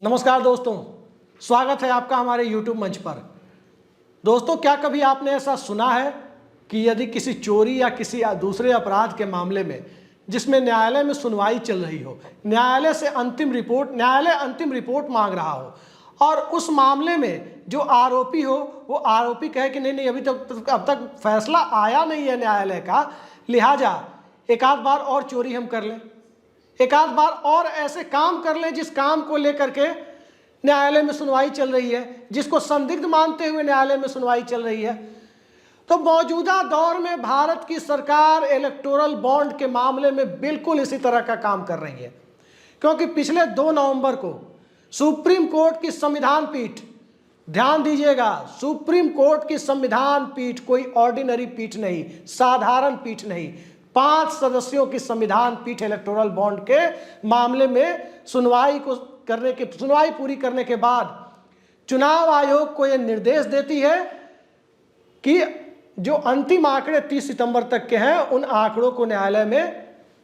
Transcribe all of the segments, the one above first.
नमस्कार दोस्तों, स्वागत है आपका हमारे YouTube मंच पर। दोस्तों, क्या कभी आपने ऐसा सुना है कि यदि किसी चोरी या किसी दूसरे अपराध के मामले में जिसमें न्यायालय में सुनवाई चल रही हो, न्यायालय अंतिम रिपोर्ट मांग रहा हो और उस मामले में जो आरोपी हो वो आरोपी कहे कि नहीं अभी तक अब तक फैसला आया नहीं है न्यायालय का, लिहाजा एक आध बार और चोरी हम कर लें, एक आध बार और ऐसे काम कर लें जिस काम को लेकर के न्यायालय में सुनवाई चल रही है, जिसको संदिग्ध मानते हुए न्यायालय में सुनवाई चल रही है। तो मौजूदा दौर में भारत की सरकार इलेक्टोरल बॉन्ड के मामले में बिल्कुल इसी तरह का काम कर रही है, क्योंकि पिछले 2 नवंबर को सुप्रीम कोर्ट की संविधान पीठ, ध्यान दीजिएगा, सुप्रीम कोर्ट की संविधान पीठ कोई ऑर्डिनरी पीठ नहीं, साधारण पीठ नहीं, 5 सदस्यों की संविधान पीठ इलेक्टोरल बॉन्ड के मामले में सुनवाई पूरी करने के बाद चुनाव आयोग को यह निर्देश देती है कि जो अंतिम आंकड़े 30 सितंबर तक के हैं उन आंकड़ों को न्यायालय में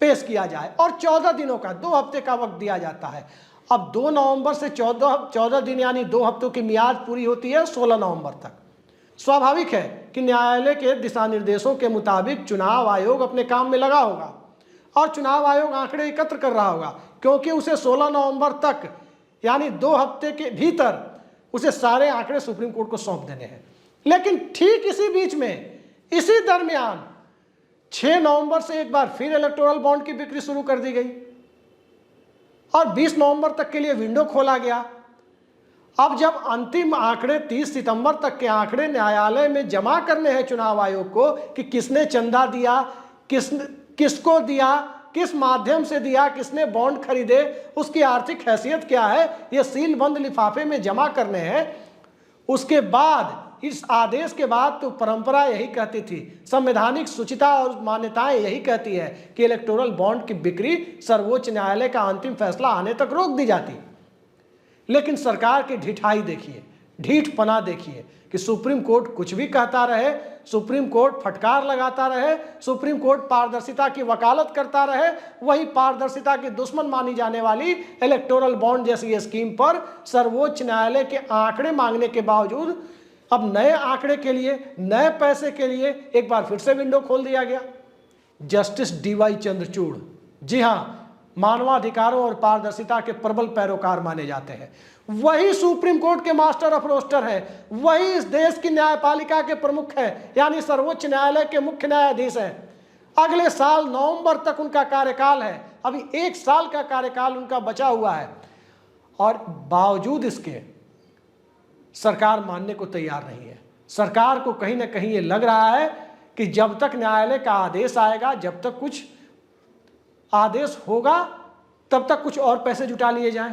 पेश किया जाए और 14 दिनों का 2 हफ्ते का वक्त दिया जाता है। अब 2 नवंबर से 14 दिन यानी 2 हफ्तों की मियाद पूरी होती है 16 नवंबर तक। स्वाभाविक है कि न्यायालय के दिशा निर्देशों के मुताबिक चुनाव आयोग अपने काम में लगा होगा और चुनाव आयोग आंकड़े एकत्र कर रहा होगा, क्योंकि उसे 16 नवंबर तक यानी 2 हफ्ते के भीतर उसे सारे आंकड़े सुप्रीम कोर्ट को सौंप देने हैं। लेकिन ठीक इसी बीच में, इसी दरमियान 6 नवंबर से एक बार फिर इलेक्टोरल बॉन्ड की बिक्री शुरू कर दी गई और 20 नवंबर तक के लिए विंडो खोला गया। अब जब अंतिम आंकड़े 30 सितंबर तक के आंकड़े न्यायालय में जमा करने हैं चुनाव आयोग को कि किसने चंदा दिया, किसको दिया, किस माध्यम से दिया, किसने बॉन्ड खरीदे, उसकी आर्थिक हैसियत क्या है, ये सील बंद लिफाफे में जमा करने हैं। उसके बाद इस आदेश के बाद तो परंपरा यही कहती थी, संवैधानिक शुचिता और मान्यताएं यही कहती है कि इलेक्टोरल बॉन्ड की बिक्री सर्वोच्च न्यायालय का अंतिम फैसला आने तक रोक दी जाती। लेकिन सरकार की ढिठाई देखिए, ढीठपना देखिए कि सुप्रीम कोर्ट कुछ भी कहता रहे, सुप्रीम कोर्ट फटकार लगाता रहे, सुप्रीम कोर्ट पारदर्शिता की वकालत करता रहे, वही पारदर्शिता की दुश्मन मानी जाने वाली इलेक्टोरल बॉन्ड जैसी स्कीम पर सर्वोच्च न्यायालय के आंकड़े मांगने के बावजूद अब नए आंकड़े के लिए, नए पैसे के लिए एक बार फिर से विंडो खोल दिया गया। जस्टिस DY चंद्रचूड़, जी हां, मानवाधिकारों और पारदर्शिता के प्रबल पैरोकार माने जाते हैं, वही सुप्रीम कोर्ट के मास्टर ऑफ रोस्टर है, वही इस देश की न्यायपालिका के प्रमुख है, यानी सर्वोच्च न्यायालय के मुख्य न्यायाधीश हैं। अगले साल नवंबर तक उनका कार्यकाल है, अभी 1 साल का कार्यकाल उनका बचा हुआ है और बावजूद इसके सरकार मानने को तैयार नहीं है। सरकार को कहीं ना कहीं ये लग रहा है कि जब तक न्यायालय का आदेश आएगा, जब तक कुछ आदेश होगा, तब तक कुछ और पैसे जुटा लिए जाएं।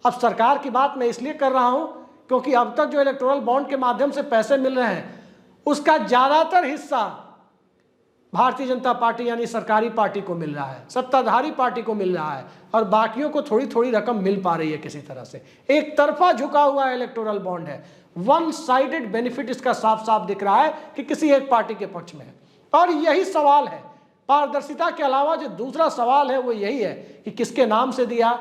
अब सरकार की बात मैं इसलिए कर रहा हूं क्योंकि अब तक जो इलेक्टोरल बॉन्ड के माध्यम से पैसे मिल रहे हैं उसका ज्यादातर हिस्सा भारतीय जनता पार्टी यानी सरकारी पार्टी को मिल रहा है, सत्ताधारी पार्टी को मिल रहा है और बाकियों को थोड़ी थोड़ी रकम मिल पा रही है किसी तरह से। एक तरफा झुका हुआ इलेक्टोरल बॉन्ड है, वन साइडेड बेनिफिट इसका साफ साफ दिख रहा है कि किसी एक पार्टी के पक्ष में है। और यही सवाल है, पारदर्शिता के अलावा जो दूसरा सवाल है वो यही है कि किसके नाम से दिया,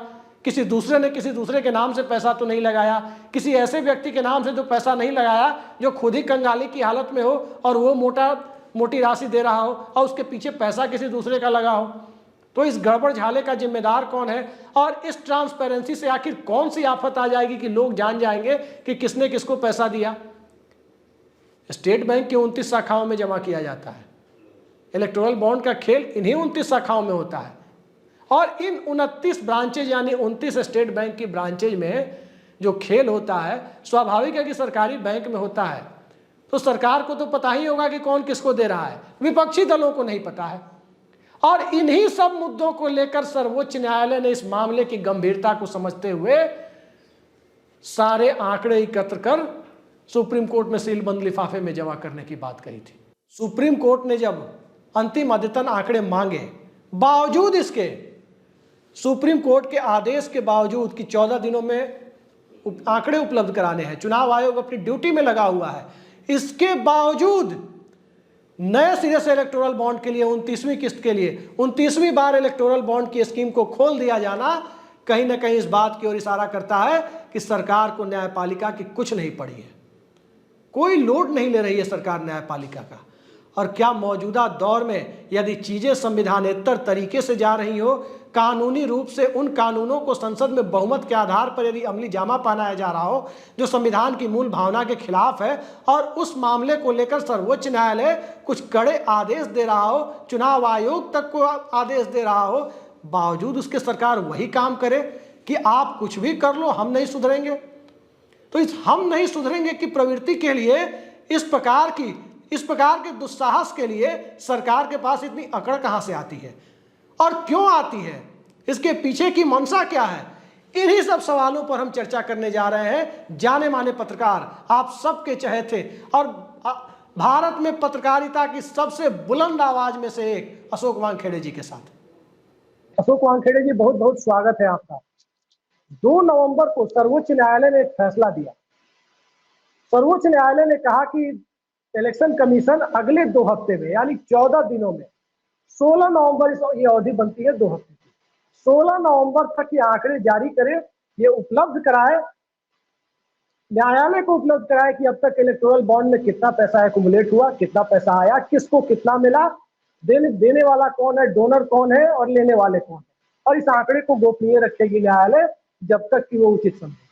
किसी दूसरे ने किसी दूसरे के नाम से पैसा तो नहीं लगाया, किसी ऐसे व्यक्ति के नाम से तो पैसा नहीं लगाया जो खुद ही कंगाली की हालत में हो और वो मोटी राशि दे रहा हो और उसके पीछे पैसा किसी दूसरे का लगा हो। तो इस गड़बड़ झाले का जिम्मेदार कौन है और इस ट्रांसपेरेंसी से आखिर कौन सी आफत आ जाएगी कि लोग जान जाएंगे कि किसने किसको पैसा दिया। स्टेट बैंक की 29 शाखाओं में जमा किया जाता है। इलेक्टोरल बॉन्ड का खेल इन्हीं 29 शाखाओं में होता है और इन 29 ब्रांचेज यानी 29 स्टेट बैंक की ब्रांचेज में जो खेल होता है स्वाभाविक है कि सरकारी बैंक में होता है, तो सरकार को तो पता ही होगा कि कौन किसको दे रहा है, विपक्षी दलों को नहीं पता है। और इन्हीं सब मुद्दों को लेकर सर्वोच्च न्यायालय ने इस मामले की गंभीरता को समझते हुए सारे आंकड़े एकत्र कर सुप्रीम कोर्ट में सीलबंद लिफाफे में जमा करने की बात कही थी। सुप्रीम कोर्ट ने जब अंतिम अद्यतन आंकड़े मांगे, बावजूद इसके सुप्रीम कोर्ट के आदेश के बावजूद कि 14 दिनों में आंकड़े उपलब्ध कराने हैं, चुनाव आयोग अपनी ड्यूटी में लगा हुआ है, इसके बावजूद नए सिरे से इलेक्टोरल बॉन्ड के लिए 29वीं किस्त के लिए 29वीं बार इलेक्टोरल बॉन्ड की स्कीम को खोल दिया जाना कहीं ना कहीं इस बात की ओर इशारा करता है कि सरकार को न्यायपालिका की कुछ नहीं पड़ी है, कोई लोड नहीं ले रही है सरकार न्यायपालिका का। और क्या मौजूदा दौर में यदि चीजें संविधानेतर तरीके से जा रही हो, कानूनी रूप से उन कानूनों को संसद में बहुमत के आधार पर यदि अमली जामा पहनाया जा रहा हो जो संविधान की मूल भावना के खिलाफ है, और उस मामले को लेकर सर्वोच्च न्यायालय कुछ कड़े आदेश दे रहा हो, चुनाव आयोग तक को आदेश दे रहा हो, बावजूद उसके सरकार वही काम करे कि आप कुछ भी कर लो, हम नहीं सुधरेंगे। तो इस हम नहीं सुधरेंगे की प्रवृत्ति के लिए, इस प्रकार के दुस्साहस के लिए सरकार के पास इतनी अकड़ कहां से आती है और क्यों आती है, इसके पीछे की मंशा क्या है, इन्हीं सब सवालों पर हम चर्चा करने जा रहे हैं जाने माने पत्रकार, आप सबके चहेते और भारत में पत्रकारिता की सबसे बुलंद आवाज में से एक अशोक वानखेड़े जी के साथ। अशोक वानखेड़े जी, बहुत बहुत स्वागत है आपका। 2 नवंबर को सर्वोच्च न्यायालय ने एक फैसला दिया। सर्वोच्च न्यायालय ने कहा कि इलेक्शन कमीशन अगले 2 हफ्ते में यानी 14 दिनों में 16 नवंबर ये अवधि बनती है 2 हफ्ते की, 16 नवंबर तक ये आंकड़े जारी करे, ये उपलब्ध कराए, न्यायालय को उपलब्ध कराए कि अब तक इलेक्टोरल बॉन्ड में कितना पैसा एक्युमुलेट हुआ, कितना पैसा आया, किसको कितना मिला, देने वाला कौन है, डोनर कौन है और लेने वाले कौन है, और इस आंकड़े को गोपनीय रखेगी न्यायालय जब तक कि वो उचित समझे।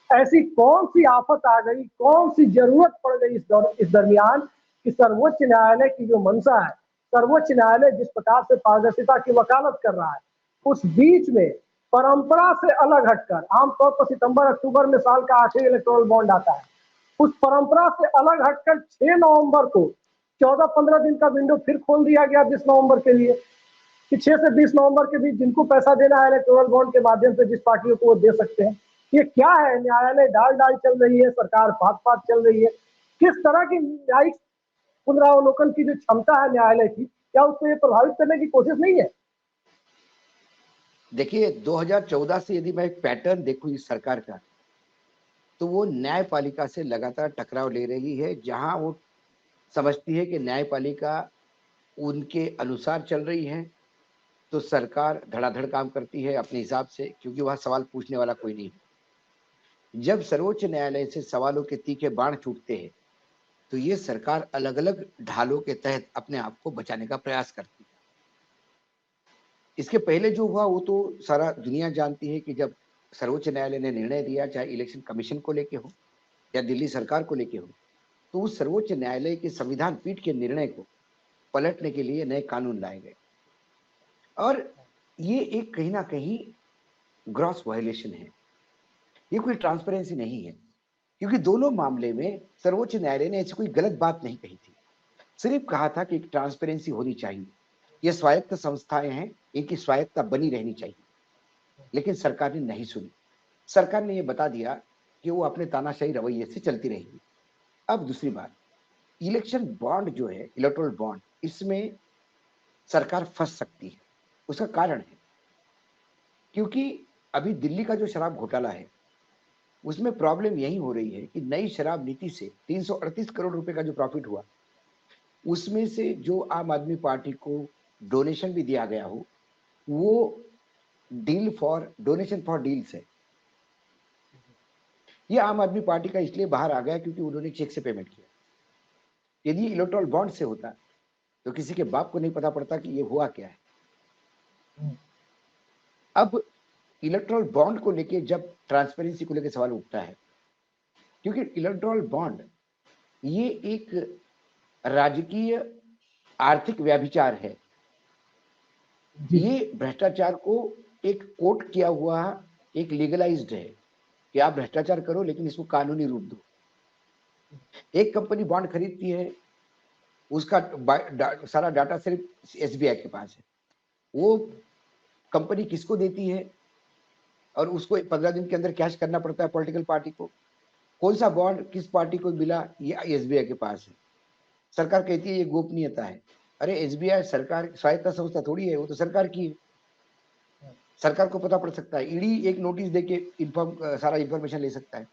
ऐसी कौन सी आफत आ गई, कौन सी जरूरत पड़ गई इस दरमियान कि सर्वोच्च न्यायालय की जो मंशा है, सर्वोच्च न्यायालय जिस प्रकार से पारदर्शिता की वकालत कर रहा है, उस बीच में परंपरा से अलग हटकर, आमतौर पर सितंबर अक्टूबर में साल का आखिरी इलेक्टोरल बॉन्ड आता है, उस परंपरा से अलग हटकर 6 नवंबर को 14-15 दिन का विंडो फिर खोल दिया गया 20 नवंबर के लिए कि 6 से 20 नवंबर के बीच जिनको पैसा देना है इलेक्टोरल बॉन्ड के माध्यम से जिस पार्टियों को वो दे सकते हैं। ये क्या है? न्यायालय डाल चल रही है, सरकार फात चल रही है। किस तरह की न्यायिक पुनरावलोकन की जो क्षमता है न्यायालय की, क्या उसको ये प्रभावित करने की कोशिश नहीं है? देखिए, 2014 से यदि मैं एक पैटर्न देखूं इस सरकार का, तो वो न्यायपालिका से लगातार टकराव ले रही है। जहां वो समझती है कि न्यायपालिका उनके अनुसार चल रही है, तो सरकार धड़ाधड़ काम करती है अपने हिसाब से, क्योंकि वहां सवाल पूछने वाला कोई नहीं। जब सर्वोच्च न्यायालय से सवालों के तीखे बाण छूटते हैं, तो ये सरकार अलग अलग ढालों के तहत अपने आप को बचाने का प्रयास करती है। इसके पहले जो हुआ वो तो सारा दुनिया जानती है कि जब सर्वोच्च न्यायालय ने निर्णय दिया, चाहे इलेक्शन कमीशन को लेके हो या दिल्ली सरकार को लेके हो, तो उस सर्वोच्च न्यायालय के संविधान पीठ के निर्णय को पलटने के लिए नए कानून लाए गए। और ये एक कहीं ना कहीं ग्रॉस वायलेशन है, ये कोई ट्रांसपेरेंसी नहीं है, क्योंकि दोनों मामले में सर्वोच्च न्यायालय ने ऐसी कोई गलत बात नहीं कही थी, सिर्फ कहा था कि एक ट्रांसपेरेंसी होनी चाहिए, ये स्वायत्त संस्थाएं हैं, इनकी स्वायत्तता बनी रहनी चाहिए। लेकिन सरकार ने नहीं सुनी। सरकार ने यह बता दिया कि वो अपने तानाशाही रवैये से चलती रहेगी। अब दूसरी बात, इलेक्शन बॉन्ड जो है, इलेक्टोरल बॉन्ड, इसमें सरकार फंस सकती है। उसका कारण है क्योंकि अभी दिल्ली का जो शराब घोटाला है, उसमें प्रॉब्लम यही हो रही है कि नई शराब नीति से 338 करोड़ रुपए का जो प्रॉफिट हुआ, उसमें से जो आम आदमी पार्टी को डोनेशन भी दिया गया हो, वो डोनेशन फॉर डील्स है। ये आम आदमी पार्टी का इसलिए बाहर आ गया क्योंकि उन्होंने चेक से पेमेंट किया। यदि इलेक्टोरल बॉन्ड से होता तो किसी के बाप को नहीं पता पड़ता कि ये हुआ क्या है। अब इलेक्टोरल बॉन्ड को लेके जब ट्रांसपेरेंसी को लेके सवाल उठता है, क्योंकि इलेक्टोरल बॉन्ड ये एक राजकीय आर्थिक व्यभिचार है, ये भ्रष्टाचार को एक कोट किया हुआ, एक लीगलाइज्ड है कि आप भ्रष्टाचार करो लेकिन इसको कानूनी रूप दो। एक कंपनी बॉन्ड खरीदती है, उसका सारा डाटा सिर्फ एसबीआई के पास है, वो कंपनी किसको देती है और उसको 15 दिन के अंदर कैश करना पड़ता है पॉलिटिकल पार्टी को। कौन सा बॉन्ड किस पार्टी को मिला, ये एसबीआई के पास है। सरकार कहती है ये गोपनीयता है। अरे एसबीआई सरकार स्वायत्त संस्था थोड़ी है, वो तो सरकार की है, सरकार को पता पड़ सकता है। ईडी एक नोटिस देके सारा इंफॉर्मेशन ले सकता है।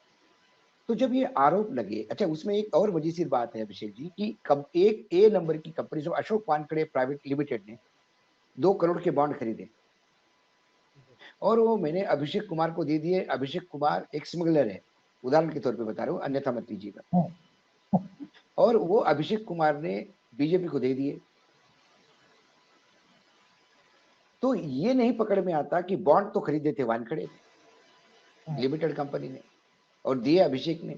तो जब ये आरोप लगे, अच्छा उसमें एक और मजेदार बात है अभिषेक जी कि एक ए नंबर की कंपनी जो अशोक वानखेड़े प्राइवेट लिमिटेड ने 2 करोड़ के बॉन्ड खरीदे, और वो मैंने अभिषेक कुमार को दे दिए। अभिषेक कुमार एक स्मगलर है, उदाहरण के तौर पे बता रहा हूँ, अन्यथा मत लीजिएगा। हाँ, और वो अभिषेक कुमार ने बीजेपी को दे दिए। तो ये नहीं पकड़ में आता कि बॉन्ड तो खरीदे थे वानखेड़े ने, लिमिटेड कंपनी ने, और दिए अभिषेक ने।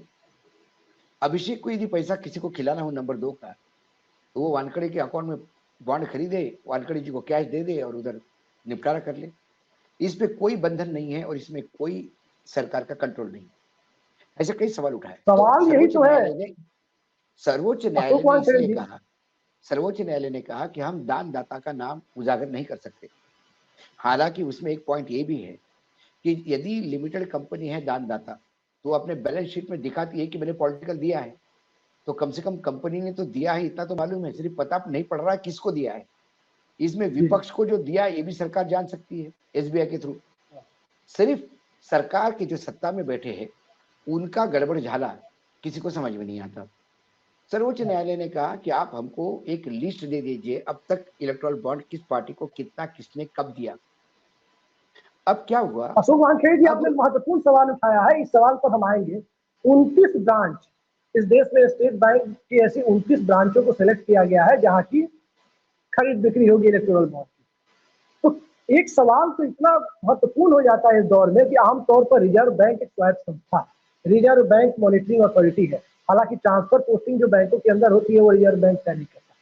अभिषेक को यदि पैसा किसी को खिलाना हो नंबर 2 का, तो वो वानखेड़े के अकाउंट में बॉन्ड खरीदे, वानखेड़े जी को कैश दे दे और उधर निपटारा कर ले। इस पे कोई बंधन नहीं है और इसमें कोई सरकार का कंट्रोल नहीं। ऐसे कई सवाल उठाए। सवाल यही तो है सर्वोच्च न्यायालय अशोक ने वानखेड़े इसलिए जी। कहा, सर्वोच्च न्यायालय ने कहा कि हम दानदाता का नाम उजागर नहीं कर सकते। हालांकि उसमें एक पॉइंट ये भी है कि यदि लिमिटेड कंपनी है दानदाता, तो अपने बैलेंस शीट में दिखाती है कि मैंने पॉलिटिकल दिया है, तो कम से कम कंपनी ने तो दिया है, इतना तो मालूम है। सिर्फ पता नहीं पड़ रहा है किसको दिया है। इसमें जी विपक्ष को जो दिया ये भी सरकार जान सकती है, एसबीआई के थ्रू। सिर्फ सरकार के जो सत्ता में बैठे हैं उनका गड़बड़ झाला किसी को समझ में नहीं आता। सर्वोच्च न्यायालय ने कहा कि आप हमको एक लिस्ट दे दीजिए, अब तक इलेक्टोरल बॉन्ड किस पार्टी को कितना किसने कब दिया। अब क्या हुआ, अशोक वानखेड़े जी, अब आपने महत्वपूर्ण सवाल उठाया है। इस सवाल पर हम आएंगे। 29 ब्रांच इस देश में स्टेट बैंक की ऐसी 29 ब्रांचों को सिलेक्ट किया गया है जहां की खरीद बिक्री होगी इलेक्टोरल बॉन्ड की। तो एक सवाल तो इतना महत्वपूर्ण हो जाता है इस दौर में कि आमतौर पर रिजर्व बैंक एक स्वायत्त संस्था, रिजर्व बैंक मॉनिटरिंग अथॉरिटी है। हालांकि ट्रांसफर पोस्टिंग जो बैंकों के अंदर होती है वो रिजर्व बैंक तय नहीं करता।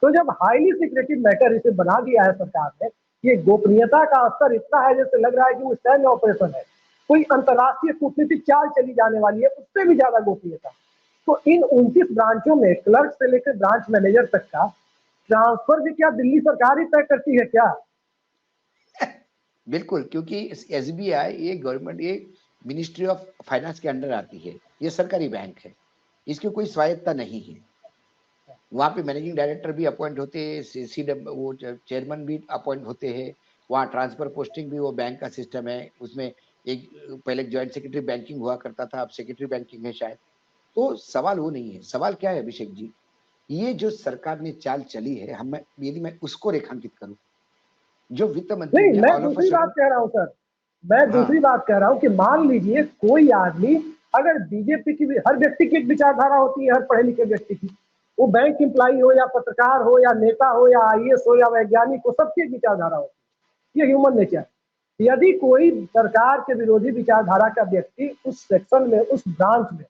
तो जब हाईली सीक्रेटिव मैटर इसे बना दिया है सरकार ने, ये गोपनीयता का स्तर इतना है जैसे लग रहा है कि वो सैन्य ऑपरेशन है, कोई अंतरराष्ट्रीय कूटनीतिक चाल चली जाने वाली है, उससे भी ज्यादा गोपनीयता। तो इन 29 ब्रांचों में क्लर्क से लेकर ब्रांच मैनेजर तक का ट्रांसफर भी क्या दिल्ली सरकार ही तय करती है क्या? बिल्कुल, क्योंकि एसबीआई ये गवर्नमेंट, ये मिनिस्ट्री ऑफ फाइनेंस के अंडर आती है, ये सरकारी बैंक है, इसकी कोई स्वायत्तता नहीं है। वहाँ पे मैनेजिंग डायरेक्टर भी अपॉइंट होते हैं, वो चेयरमैन भी अपॉइंट होते हैं। वहाँ ट्रांसफर पोस्टिंग भी वो बैंक का सिस्टम है। उसमें एक पहले ज्वाइंट सेक्रेटरी बैंकिंग हुआ करता था, अब सेक्रेटरी बैंकिंग है शायद। तो सवाल वो नहीं है। सवाल क्या है अभिषेक जी, ये जो सरकार ने चाल चली है, हम यदि मैं उसको रेखांकित करूं, जो वित्त मंत्री नहीं, ने मैं ऑल ऑफ अ दूसरी बात सडन, कह रहा हूं सर। मैं दूसरी हाँ बात कह रहा हूं कि मान लीजिए कोई आदमी, अगर बीजेपी की भी, हर व्यक्ति की एक विचारधारा होती है, हर पढ़े लिखे व्यक्ति की, वो बैंक एम्प्लॉई हो या पत्रकार हो या नेता हो या आईएएस हो या वैज्ञानिक हो, सबकी एक विचारधारा होती है। ये ह्यूमन नेचर। यदि कोई सरकार के विरोधी विचारधारा का व्यक्ति उस सेक्शन में, उस ब्रांच में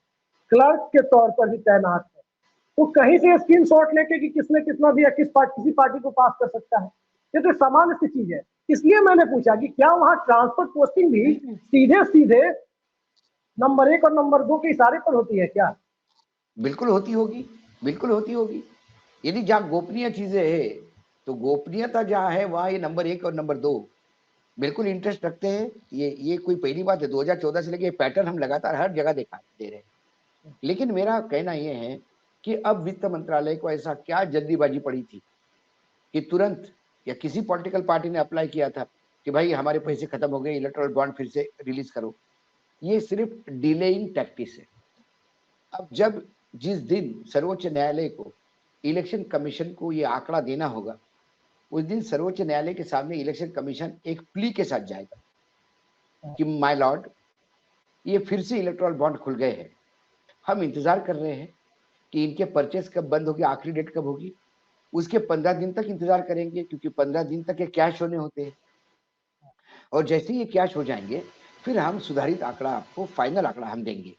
क्लर्क के तौर पर भी तैनात है, वो कहीं से स्क्रीन शॉट लेके कि किसने कितना दिया, किसी पार्टी को पास कर सकता है। ये तो सामान्य सी चीज है। इसलिए मैंने पूछा कि क्या वहां ट्रांसफर पोस्टिंग भी सीधे सीधे नंबर 1 और नंबर 2 के इशारे पर होती है क्या? बिल्कुल होती होगी, बिल्कुल होती होगी। यदि जहाँ गोपनीय चीजें है, तो गोपनीयता जहाँ है वहाँ ये नंबर 1 और नंबर 2 बिल्कुल इंटरेस्ट रखते हैं। ये कोई पहली बात है। 2014 से लेके पैटर्न हम लगातार हर जगह दिखा दे रहे हैं। लेकिन मेरा कहना ये है कि अब वित्त मंत्रालय को ऐसा क्या जल्दीबाजी पड़ी थी कि तुरंत, या किसी पॉलिटिकल पार्टी ने अप्लाई किया था कि भाई हमारे पैसे खत्म हो गए, इलेक्टोरल बॉन्ड फिर से रिलीज करो। ये सिर्फ डिलेइंग टैक्टिस है। अब जब जिस दिन सर्वोच्च न्यायालय को, इलेक्शन कमीशन को ये आंकड़ा देना होगा, उस दिन सर्वोच्च न्यायालय के सामने इलेक्शन कमीशन एक प्ली के साथ जाएगा कि माय लॉर्ड, ये फिर से इलेक्टोरल बॉन्ड खुल गए हैं। हम इंतजार कर रहे हैं कि इनके परचेस कब बंद होगी, आखिरी डेट कब होगी। उसके 15 दिन तक इंतजार करेंगे, क्योंकि 15 दिन तक ये कैश होने होते हैं। और जैसे ही ये कैश हो जाएंगे, फिर हम सुधारित आंकड़ा, आपको फाइनल आंकड़ा हम देंगे।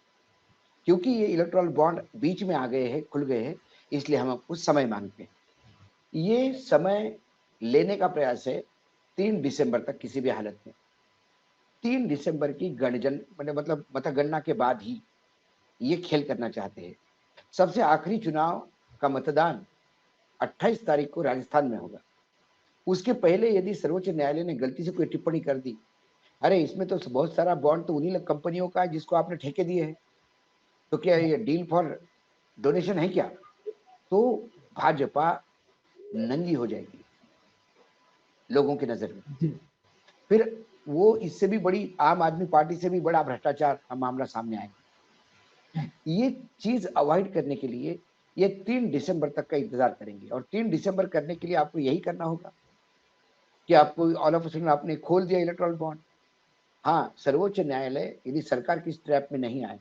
क्योंकि ये इलेक्टोरल बॉन्ड बीच में आ गए हैं, खुल गए हैं, इसलिए हम आपको समय मांगते हैं। ये समय लेने का प्रयास है 3 दिसंबर तक किसी भी हालत में। 3 दिसंबर की मतलब मतगणना के बाद ही ये खेल करना चाहते हैं। सबसे आखिरी चुनाव का मतदान 28 तारीख को राजस्थान में होगा। उसके पहले यदि सर्वोच्च न्यायालय ने गलती से कोई टिप्पणी कर दी, अरे इसमें तो बहुत सारा बॉन्ड तो उन्हीं कंपनियों का है जिसको आपने ठेके दिए हैं, तो क्या ये डील फॉर डोनेशन है क्या, तो भाजपा नंगी हो जाएगी लोगों की नजर में। फिर वो इससे भी बड़ी, आम आदमी पार्टी से भी बड़ा भ्रष्टाचार का मामला सामने आएगा। ये चीज अवॉइड करने के लिए ये 3 दिसंबर तक का इंतजार करेंगे। और 3 दिसंबर करने के लिए आपको यही करना होगा कि आपको ऑल ऑफ अ सडन आपने खोल दिया इलेक्ट्रॉल बॉन्ड, हाँ, सर्वोच्च न्यायालय यदि सरकार की इस ट्रैप में नहीं आए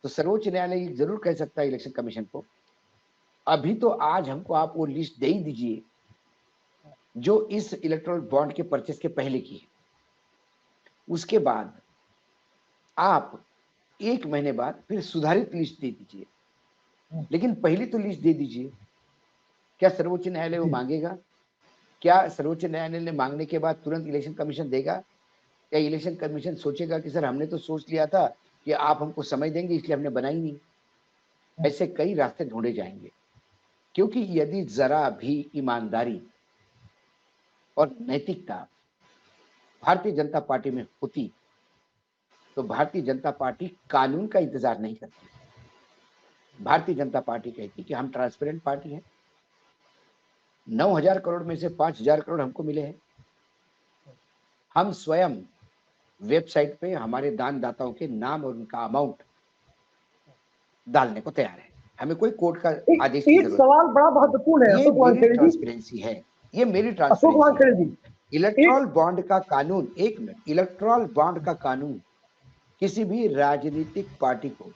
तो सर्वोच्च न्यायालय ये जरूर कह सकता है इलेक्शन कमीशन को, अभी तो आज हमको आप वो लिस्ट दे ही दीजिए जो इस इलेक्टोरल बॉन्ड के परचेस के पहले की है। उसके बाद आप 1 महीने बाद फिर सुधारित लिस्ट दे दीजिए, लेकिन पहली तो लिस्ट दे दीजिए। क्या सर्वोच्च न्यायालय वो मांगेगा? क्या सर्वोच्च न्यायालय ने मांगने के बाद तुरंत इलेक्शन कमीशन देगा? या इलेक्शन कमीशन सोचेगा कि सर हमने तो सोच लिया था कि आप हमको समय देंगे इसलिए हमने बनाई नहीं? ऐसे कई रास्ते ढूंढे जाएंगे, क्योंकि यदि जरा भी ईमानदारी और नैतिकता भारतीय जनता पार्टी में होती तो भारतीय जनता पार्टी कानून का इंतजार नहीं करती। भारतीय जनता पार्टी कहती कि हम ट्रांसपेरेंट पार्टी है, 9,000 करोड़ में से 5,000 करोड़ हमको मिले हैं, हम स्वयं वेबसाइट पे हमारे दानदाताओं के नाम और उनका अमाउंट डालने को तैयार है, हमें कोई कोर्ट का आदेश की एक जरूरत सवाल बड़ा महत्वपूर्ण है नहीं। अशोक ये मेरी वानखेड़े जी। ट्रांसपेरेंसी है, ये मेरी अशोक ट्रांसपेरेंसी वानखेड़े है। जी, इलेक्ट्रॉल बॉन्ड का कानून, 1 मिनट, इलेक्ट्रॉल बॉन्ड का कानून किसी भी राजनीतिक पार्टी को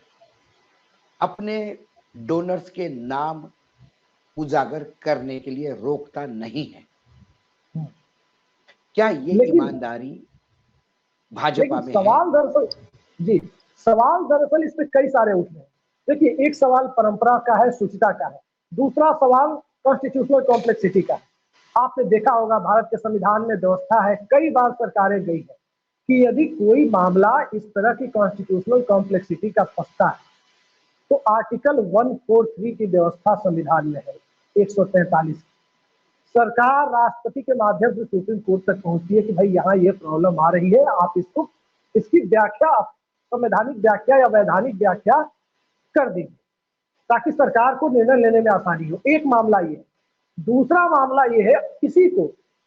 अपने डोनर्स के नाम उजागर करने के लिए रोकता नहीं है। क्या ये लेकिन ईमानदारी भाजपा में है? सवाल दरअसल जी, सवाल दरअसल इस पे कई सारे उठ रहे हैं। देखिए, एक सवाल परंपरा का है, शुचिता का है, दूसरा सवाल कॉन्स्टिट्यूशनल कॉम्प्लेक्सिटी का है। आपने देखा होगा भारत के संविधान में व्यवस्था है, कई बार सरकारें गई है कि यदि कोई मामला इस तरह की कॉन्स्टिट्यूशनल कॉम्प्लेक्सिटी का फंसता है तो आर्टिकल 143 की व्यवस्था संविधान में है, 143। सरकार राष्ट्रपति के माध्यम से सुप्रीम कोर्ट तक पहुंचती है कि भाई यहाँ ये प्रॉब्लम आ रही है, आप इसको, इसकी व्याख्या, संवैधानिक व्याख्या या वैधानिक व्याख्या कर दीजिए ताकि सरकार को निर्णय लेने में आसानी हो। एक मामला ये। दूसरा मामला ये है,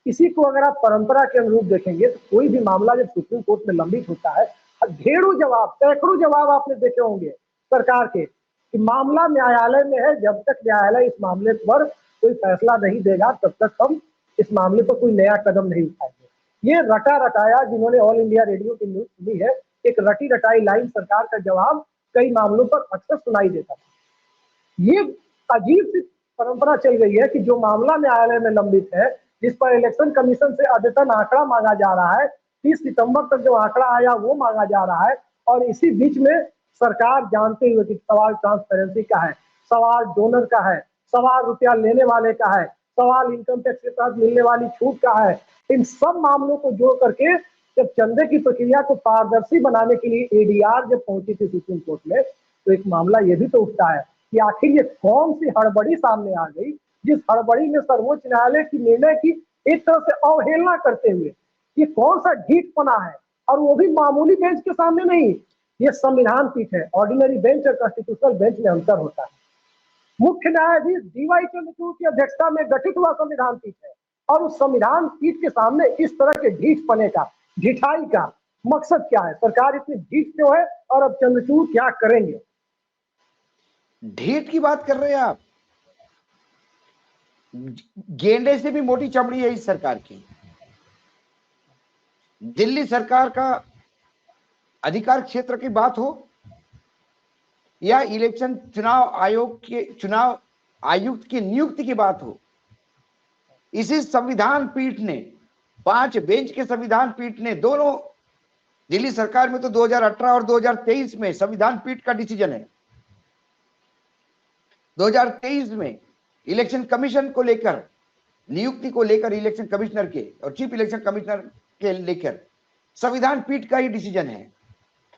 किसी को अगर आप परंपरा के अनुरूप देखेंगे तो कोई भी मामला जब सुप्रीम कोर्ट में लंबित होता है, ढेरों जवाब, सैकड़ों जवाब आपने देखे होंगे सरकार के कि मामला न्यायालय में है, जब तक न्यायालय इस मामले पर कोई फैसला नहीं देगा तब तक हम इस मामले पर कोई नया कदम नहीं उठाएंगे। ये रटा रटाया, जिन्होंने ऑल इंडिया रेडियो की न्यूज सुनी है, एक रटी रटाई लाइन सरकार का जवाब कई मामलों पर अक्सर सुनाई देता है। ये अजीब सी परंपरा चल गई है कि जो मामला न्यायालय में लंबित है, जिस पर इलेक्शन कमीशन से अद्यतन आंकड़ा मांगा जा रहा है, 30 सितंबर तक जो आंकड़ा आया वो मांगा जा रहा है, और इसी बीच में सरकार जानते हुए कि सवाल ट्रांसपेरेंसी का है, सवाल डोनर का है, सवाल रुपया लेने वाले का है, सवाल इनकम टैक्स के तहत मिलने वाली छूट का है, इन सब मामलों को जोड़ करके जब चंदे की प्रक्रिया को पारदर्शी बनाने के लिए एडीआर जब पहुंची थी सुप्रीम कोर्ट में, तो एक मामला ये भी तो उठता है कि आखिर ये कौन सी हड़बड़ी सामने आ गई, जिस हड़बड़ी में सर्वोच्च न्यायालय की निर्णय की एक तरह से अवहेलना करते हुए, ये कौन सा ढीठपना है, और वो भी मामूली बेंच के सामने नहीं, ये संविधान पीठ है। ऑर्डिनरी बेंच और कॉन्स्टिट्यूशनल बेंच में अंतर होता है। मुख्य न्यायाधीश डीवाई चंद्रचूड़ की अध्यक्षता में गठित हुआ संविधान पीठ है, और उस संविधान पीठ के सामने इस तरह के ढीठपने का, ढिठाई का मकसद क्या है? सरकार इतनी ढीठ क्यों है, और अब चंद्रचूड़ क्या करेंगे? ढीठ की बात कर रहे हैं आप? गेंडे से भी मोटी चमड़ी है इस सरकार की। दिल्ली सरकार का अधिकार क्षेत्र की बात हो या इलेक्शन चुनाव आयुक्त की नियुक्ति की बात हो, इसी संविधान पीठ ने, 5 बेंच के संविधान पीठ ने, दोनों, दिल्ली सरकार में तो 2018 और 2023 में संविधान पीठ का डिसीजन है। 2023 में इलेक्शन कमीशन को लेकर, नियुक्ति को लेकर इलेक्शन कमिश्नर के और चीफ इलेक्शन कमिश्नर के लेकर संविधान पीठ का ही डिसीजन है।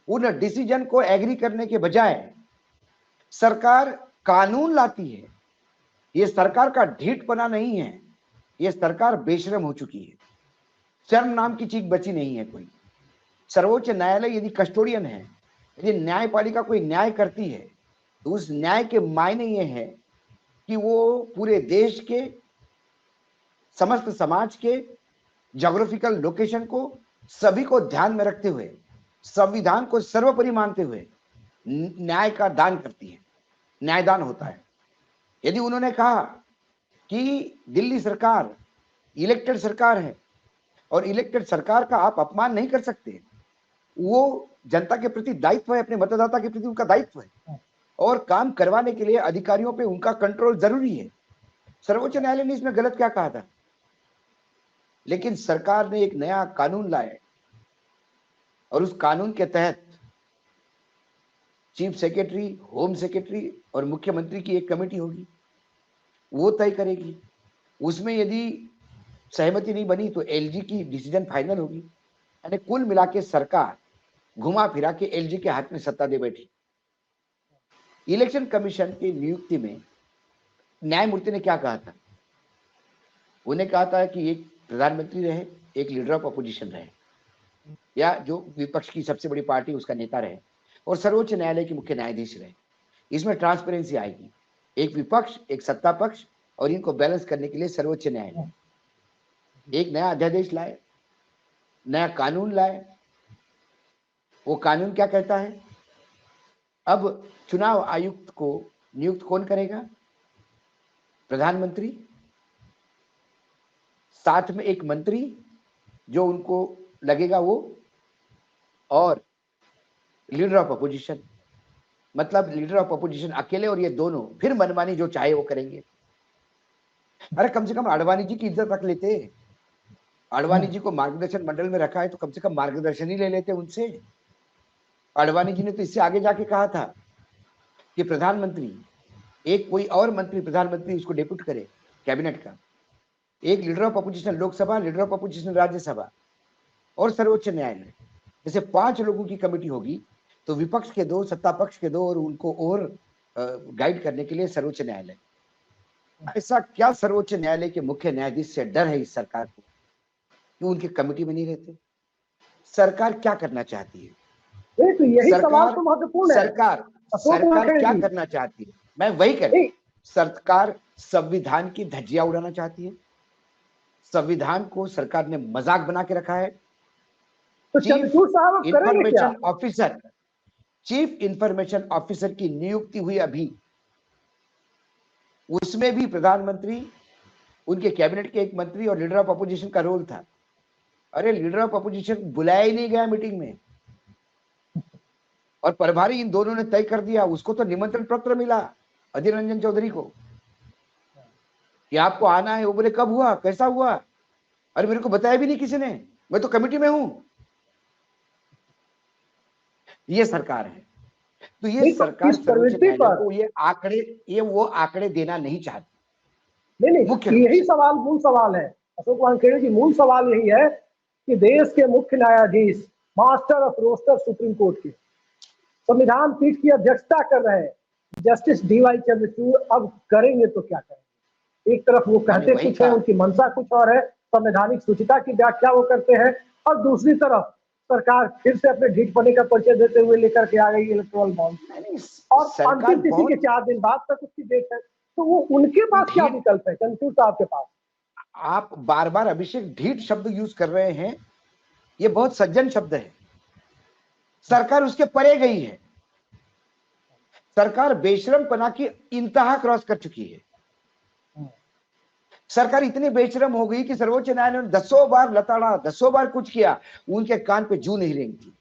उन डिसीजन को एग्री करने के बजाय सरकार कानून लाती है। यह सरकार का ढीठपना नहीं है, यह सरकार बेशरम हो चुकी है। शर्म नाम की चीज बची नहीं है कोई। सर्वोच्च न्यायालय यदि कस्टोडियन है, यदि न्यायपालिका कोई न्याय करती है, तो उस न्याय के मायने ये है कि वो पूरे देश के, समस्त समाज के ज्योग्राफिकल लोकेशन को, सभी को ध्यान में रखते हुए, संविधान को सर्वोपरि मानते हुए न्याय का दान करती है, न्यायदान होता है। यदि उन्होंने कहा कि दिल्ली सरकार इलेक्टेड सरकार है और इलेक्टेड सरकार का आप अपमान नहीं कर सकते, वो जनता के प्रति दायित्व है, अपने मतदाता के प्रति उनका दायित्व है, और काम करवाने के लिए अधिकारियों पे उनका कंट्रोल जरूरी है। सर्वोच्च न्यायालय ने इसमें गलत क्या कहा था? लेकिन सरकार ने एक नया कानून लाया और उस कानून के तहत चीफ सेक्रेटरी, होम सेक्रेटरी और मुख्यमंत्री की एक कमेटी होगी, वो तय करेगी। उसमें यदि सहमति नहीं बनी तो एलजी की डिसीजन फाइनल होगी। यानी कुल मिला के सरकार घुमा फिरा के एलजी के हाथ में सत्ता दे बैठी। इलेक्शन कमीशन की नियुक्ति में न्यायमूर्ति ने क्या कहा था? उन्हें कहा था कि एक प्रधानमंत्री रहे, एक लीडर ऑफ अपोजिशन रहे, या जो विपक्ष की सबसे बड़ी पार्टी उसका नेता रहे, और सर्वोच्च न्यायालय के मुख्य न्यायाधीश रहे। इसमें ट्रांसपेरेंसी आएगी, एक विपक्ष, एक सत्ता पक्ष, और इनको बैलेंस करने के लिए सर्वोच्च न्यायालय एक नया अध्यादेश लाए, नया कानून लाए। वो कानून क्या कहता है? अब चुनाव आयुक्त को नियुक्त कौन करेगा? प्रधानमंत्री, साथ में एक मंत्री जो उनको लगेगा वो, और लीडर ऑफ अपोजिशन। मतलब लीडर ऑफ अपोजिशन अकेले, और ये दोनों फिर मनमानी जो चाहे वो करेंगे। अरे कम से कम आडवाणी जी की इज्जत रख लेते। आडवाणी जी को मार्गदर्शन मंडल में रखा है तो कम से कम मार्गदर्शन ही ले लेते उनसे। आडवाणी जी ने तो इससे आगे जाके कहा था कि प्रधानमंत्री, एक कोई और मंत्री प्रधानमंत्री उसको डेप्यूट करे कैबिनेट का, एक leader of opposition Lok Sabha, leader of opposition Rajya Sabha, और सर्वोच्च न्यायालय। जैसे 5 लोगों की कमेटी होगी तो विपक्ष के 2, सत्ता पक्ष के 2, और उनको और गाइड करने के लिए सर्वोच्च न्यायालय। ऐसा क्या सर्वोच्च न्यायालय के मुख्य न्यायाधीश से डर है इस सरकार को कि उनकी कमेटी में नहीं रहते? सरकार क्या करना चाहती है? तो यही सवाल तो महत्वपूर्ण है। सरकार क्या करना चाहती है? मैं वही कह रहा हूं। सरकार संविधान की धज्जियां उड़ाना चाहती है। संविधान को सरकार ने मजाक बना के रखा है। तो चंद्रचूड़ साहब करेंगे क्या? चीफ इंफॉर्मेशन ऑफिसर की नियुक्ति हुई अभी, उसमें भी प्रधानमंत्री, उनके कैबिनेट के एक मंत्री और लीडर ऑफ अपोजिशन का रोल था। अरे लीडर ऑफ अपोजिशन बुलाया ही नहीं गया मीटिंग में, और प्रभारी इन दोनों ने तय कर दिया। उसको तो निमंत्रण पत्र मिला अधीर रंजन चौधरी को कि आपको आना है। वो बोले कब हुआ, कैसा हुआ? अरे मेरे को बताया भी नहीं किसी ने, मैं तो कमेटी में हूं। ये सरकार है। तो ये सरकार सर्वोच्च न्यायालय को ये वो आंकड़े देना नहीं चाहती। नहीं, यही सवाल, मूल सवाल है अशोक वानखेड़े जी। मूल सवाल यही है कि देश के मुख्य न्यायाधीश, master of roster supreme court के, संविधान पीठ की अध्यक्षता कर रहे हैं जस्टिस डीवाई चंद्रचूड़, अब करेंगे तो क्या करेंगे? एक तरफ वो कहते कुछ है, उनकी मंशा कुछ और है, संवैधानिक शुचिता की व्याख्या वो करते हैं, और दूसरी तरफ सरकार फिर से अपने ढीठपने का परिचय देते हुए लेकर के आ गई इलेक्टोरल बॉन्ड, और अंतिम तिथि के 4 दिन बाद तक उसकी डेट है। तो वो उनके पास क्या विकल्प है, चंद्रचूड़ साहब के पास? आप बार बार अभिषेक ढीठ शब्द यूज कर रहे हैं। ये बहुत सज्जन शब्द है। सरकार उसके परे गई है। सरकार बेशरमपना की इंतहा क्रॉस कर चुकी है। सरकार इतनी बेशरम हो गई कि सर्वोच्च न्यायालय ने 10 बार लताड़ा, 10 बार कुछ किया, उनके कान पे जू नहीं रेंगती।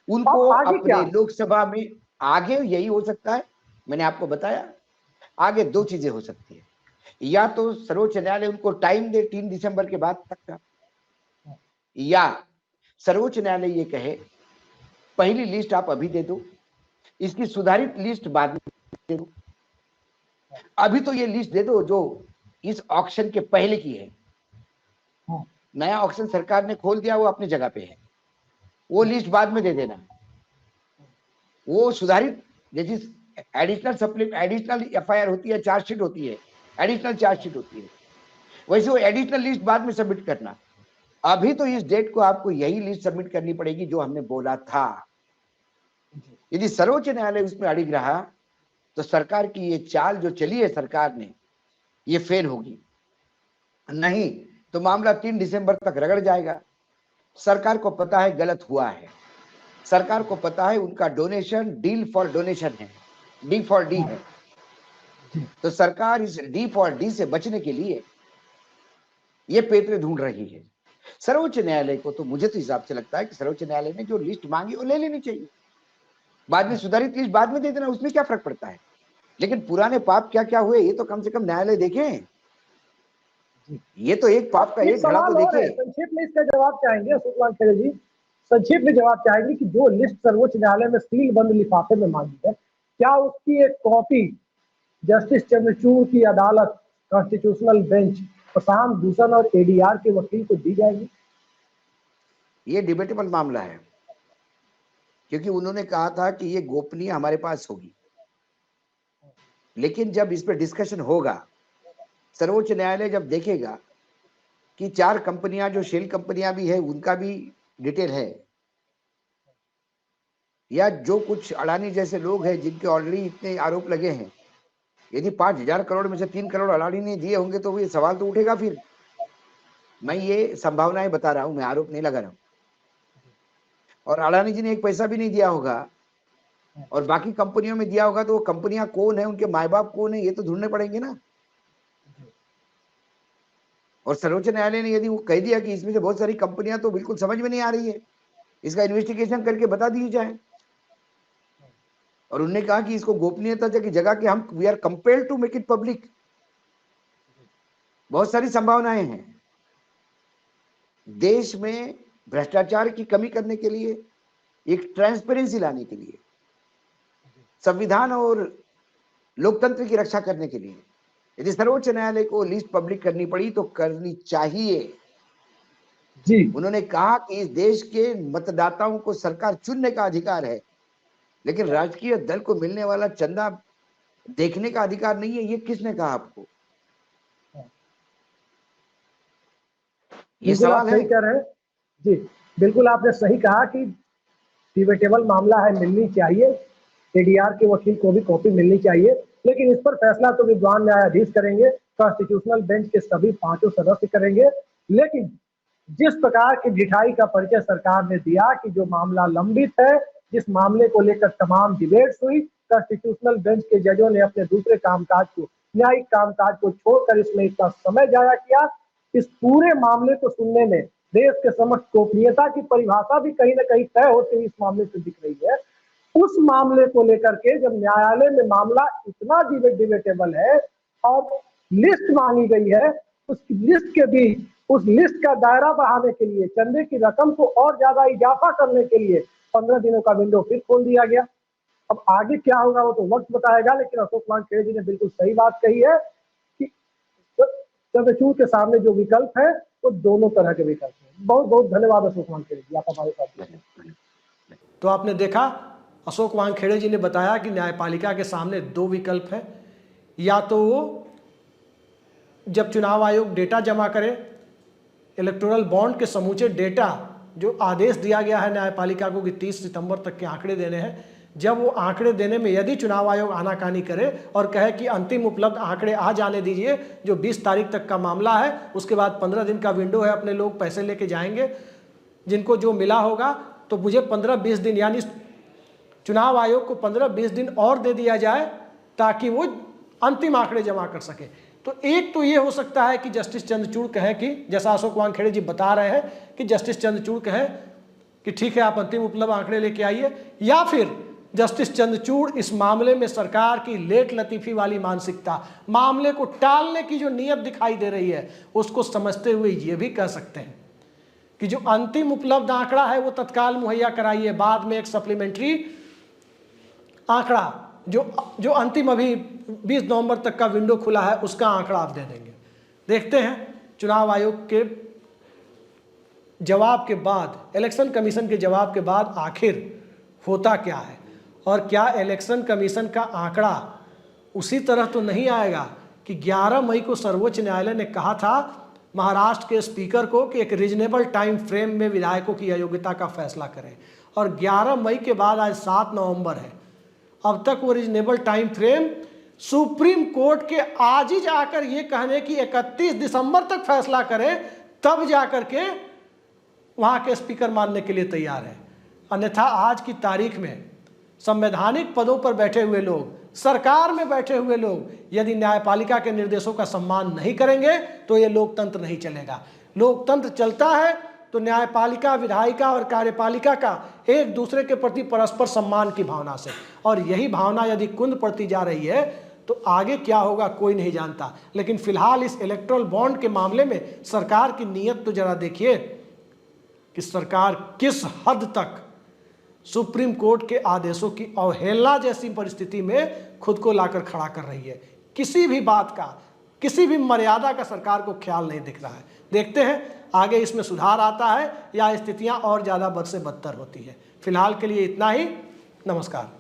उनको अपने लोकसभा में आगे यही हो सकता है, मैंने आपको बताया। आगे 2 चीजें हो सकती है, या तो सर्वोच्च न्यायालय उनको टाइम दे 3 दिसंबर के बाद तक का, या सर्वोच्च न्यायालय ये कहे पहली लिस्ट आप अभी दे दो, इसकी सुधारित लिस्ट बाद में दे दो। अभी तो ये लिस्ट दे दो जो इस ऑक्शन के पहले की है। नया ऑक्शन सरकार ने खोल दिया, वो अपनी जगह पे है, वो लिस्ट बाद में दे देना। वो सुधारित, जैसे एडिशनल एफआईआर होती है, चार्जशीट होती है, एडिशनल चार्जशीट होती है, वैसे वो एडिशनल लिस्ट बाद में सबमिट करना। अभी तो इस डेट को आपको यही लिस्ट सबमिट करनी पड़ेगी जो हमने बोला था। यदि सर्वोच्च न्यायालय उसमें अड़िग रहा तो सरकार की ये चाल जो चली है सरकार ने, ये फेल होगी। नहीं तो मामला 3 दिसंबर तक रगड़ जाएगा। सरकार को पता है गलत हुआ है, सरकार को पता है उनका डोनेशन डील फॉर डोनेशन है, डी फॉर डी है। तो सरकार इस डी फॉर डी से बचने के लिए ये पेटरे ढूंढ रही है। सर्वोच्च न्यायालय को तो मुझे तो हिसाब से लगता है कि सर्वोच्च न्यायालय ने जो लिस्ट मांगी वो ले लेनी चाहिए, बाद में सुधारित लिस्ट बाद में दे देना, उसमें क्या फर्क पड़ता है। लेकिन पुराने पाप क्या क्या हुए ये तो कम से कम न्यायालय देखें। ये तो एक पाप का एक एक घड़ा सवाल तो और है, देखे। संक्षेप में इसका जवाब चाहेंगे अशोक कुमार खेड़े जी, संक्षेप में जवाब चाहेंगे कि जो लिस्ट सर्वोच्च न्यायालय में सील बंद लिफाफे में मांगी है, क्या उसकी एक कॉपी जस्टिस चंद्रचूड़ की अदालत, कॉन्स्टिट्यूशनल बेंच, प्रशांत भूषण और एडीआर के वकील को दी जाएगी? ये डिबेटेबल मामला है, क्योंकि उन्होंने कहा था कि ये गोपनीय हमारे पास होगी, लेकिन जब इस पर डिस्कशन होगा, सर्वोच्च न्यायालय जब देखेगा कि 4 कंपनियां जो शेल कंपनियां भी है उनका भी डिटेल है, या जो कुछ अडानी जैसे लोग हैं जिनके ऑलरेडी इतने आरोप लगे हैं, यदि 5,000 करोड़ में से 3 करोड़ अडानी ने दिए होंगे तो ये सवाल तो उठेगा। फिर मैं ये संभावनाएं बता रहा हूं, मैं आरोप नहीं लगा रहा हूं। और अडानी जी ने एक पैसा भी नहीं दिया होगा और बाकी कंपनियों में दिया होगा, तो वो कंपनियां कौन है, उनके माए बाप कौन है, ये तो ढूंढने पड़ेंगे ना। और सर्वोच्च न्यायालय ने यदि वो कह दिया कि इसमें से बहुत सारी कंपनियां तो बिल्कुल समझ में नहीं आ रही है, इसका इन्वेस्टिगेशन करके बता दी जाए, और उन्होंने कहा कि इसको गोपनीयता की जगह के हम we are compelled to make it public, बहुत सारी संभावनाएं हैं। देश में भ्रष्टाचार की कमी करने के लिए, एक ट्रांसपेरेंसी लाने के लिए, संविधान और लोकतंत्र की रक्षा करने के लिए यदि सर्वोच्च न्यायालय को लिस्ट पब्लिक करनी पड़ी तो करनी चाहिए जी। उन्होंने कहा कि इस देश के मतदाताओं को सरकार चुनने का अधिकार है, लेकिन राजकीय दल को मिलने वाला चंदा देखने का अधिकार नहीं है। ये किसने कहा आपको? ये बिल्कुल आप सवाल है। सही कह रहे हैं जी, बिल्कुल आपने सही कहा कि डिबेटेबल मामला है, मिलनी चाहिए, एडीआर के वकील को भी कॉपी मिलनी चाहिए, लेकिन इस पर फैसला तो विद्वान न्यायाधीश करेंगे, कॉन्स्टिट्यूशनल बेंच के सभी 5 सदस्य करेंगे। लेकिन जिस प्रकार की ढिठाई का परिचय सरकार ने दिया कि जो मामला लंबित है, जिस मामले को लेकर तमाम डिबेट्स हुई, कॉन्स्टिट्यूशनल बेंच के जजों ने अपने दूसरे कामकाज को, न्यायिक कामकाज को छोड़कर इसमें इतना समय जाया किया, इस पूरे मामले को सुनने में देश के समक्ष गोपनीयता की परिभाषा भी कहीं ना कहीं तय होती हुई इस मामले से दिख रही है। उस मामले को लेकर के जब न्यायालय में मामला इतना डिबेटेबल है और लिस्ट मांगी गई है, उस लिस्ट के बीच उस लिस्ट का दायरा बढ़ाने के लिए, चंदे की रकम को और ज्यादा इजाफा करने के लिए 15 दिनों का विंडो फिर खोल दिया गया। अब आगे क्या होगा वो तो वक्त बताएगा, लेकिन अशोक कुमार खेड़े जी ने बिल्कुल सही बात कही है कि चंद्रचूड़ के सामने जो विकल्प है वो दोनों तरह के विकल्प हैं। बहुत बहुत धन्यवाद अशोक कुमार खेड़े जी, आप हमारे साथ। तो आपने देखा अशोक वानखेड़े जी ने बताया कि न्यायपालिका के सामने 2 विकल्प हैं, या तो वो जब चुनाव आयोग डेटा जमा करे, इलेक्टोरल बॉन्ड के समूचे डेटा जो आदेश दिया गया है न्यायपालिका को कि 30 सितंबर तक के आंकड़े देने हैं, जब वो आंकड़े देने में यदि चुनाव आयोग आनाकानी करे और कहे कि अंतिम उपलब्ध आंकड़े आ जाने दीजिए, जो 20 तारीख तक का मामला है, उसके बाद 15 दिन का विंडो है, अपने लोग पैसे लेके जाएंगे, जिनको जो मिला होगा, तो मुझे 15-20 दिन यानी चुनाव आयोग को 15-20 दिन और दे दिया जाए ताकि वो अंतिम आंकड़े जमा कर सके। तो एक तो ये हो सकता है कि जस्टिस चंद्रचूड़ कहें कि जैसा अशोक वानखेड़े जी बता रहे हैं कि जस्टिस चंद्रचूड़ कहें कि ठीक है आप अंतिम उपलब्ध आंकड़े लेके आइए, या फिर जस्टिस चंद्रचूड़ इस मामले में सरकार की लेट लतीफ़ी वाली मानसिकता, मामले को टालने की जो नीयत दिखाई दे रही है, उसको समझते हुए ये भी कह सकते हैं कि जो अंतिम उपलब्ध आंकड़ा है वो तत्काल मुहैया कराइए, बाद में एक सप्लीमेंट्री आंकड़ा जो अंतिम अभी 20 नवंबर तक का विंडो खुला है उसका आंकड़ा आप दे देंगे। देखते हैं चुनाव आयोग के जवाब के बाद, इलेक्शन कमीशन के जवाब के बाद आखिर होता क्या है, और क्या इलेक्शन कमीशन का आंकड़ा उसी तरह तो नहीं आएगा कि 11 मई को सर्वोच्च न्यायालय ने कहा था महाराष्ट्र के स्पीकर को कि एक रीजनेबल टाइम फ्रेम में विधायकों की अयोग्यता का फैसला करें, और 11 मई के बाद आज 7 नवंबर है, अब तक वो reasonable time frame supreme court के आज ही जाकर ये कहने की 31 दिसंबर तक फैसला करें, तब जाकर के वहाँ के स्पीकर मानने के लिए तैयार है। अन्यथा आज की तारीख में संवैधानिक पदों पर बैठे हुए लोग, सरकार में बैठे हुए लोग यदि न्यायपालिका के निर्देशों का सम्मान नहीं करेंगे तो ये लोकतंत्र नहीं चलेगा। लोकतंत्र चलता है तो न्यायपालिका, विधायिका और कार्यपालिका का एक दूसरे के प्रति परस्पर सम्मान की भावना से, और यही भावना यदि कुंद पड़ती जा रही है तो आगे क्या होगा कोई नहीं जानता। लेकिन फिलहाल इस इलेक्टोरल बॉन्ड के मामले में सरकार की नीयत तो जरा देखिए कि सरकार किस हद तक सुप्रीम कोर्ट के आदेशों की अवहेलना जैसी परिस्थिति में खुद को लाकर खड़ा कर रही है। किसी भी बात का, किसी भी मर्यादा का सरकार को ख्याल नहीं दिख रहा है। देखते हैं आगे इसमें सुधार आता है या स्थितियां और ज़्यादा बद से बदतर होती है। फिलहाल के लिए इतना ही। नमस्कार।